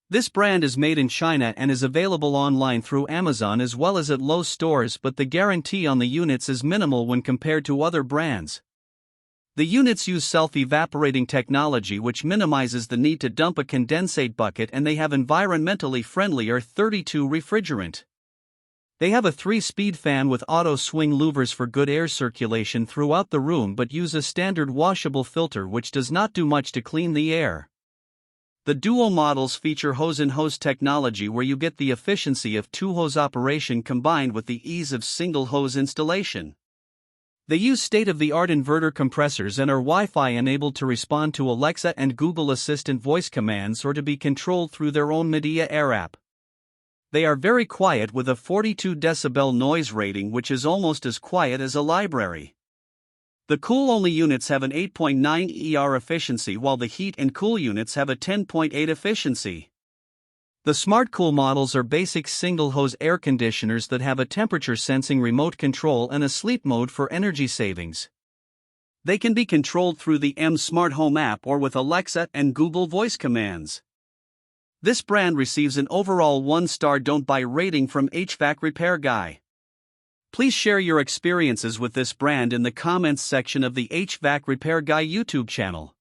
This brand is made in China and is available online through Amazon as well as at Lowe's stores, but the guarantee on the units is minimal when compared to other brands. The units use self-evaporating technology which minimizes the need to dump a condensate bucket, and they have environmentally friendly R32 refrigerant. They have a 3-speed fan with auto swing louvers for good air circulation throughout the room, but use a standard washable filter which does not do much to clean the air. The DUO models feature hose-in-hose technology where you get the efficiency of 2-hose operation combined with the ease of single-hose installation. They use state-of-the-art inverter compressors and are Wi-Fi enabled to respond to Alexa and Google Assistant voice commands or to be controlled through their own Midea Air app. They are very quiet with a 42 decibel noise rating, which is almost as quiet as a library. The cool-only units have an 8.9 ER efficiency while the heat and cool units have a 10.8 efficiency. The SmartCool models are basic single-hose air conditioners that have a temperature-sensing remote control and a sleep mode for energy savings. They can be controlled through the M Smart Home app or with Alexa and Google voice commands. This brand receives an overall 1-star don't buy rating from HvacRepairGuy. Please share your experiences with this brand in the comments section of the HvacRepairGuy YouTube channel.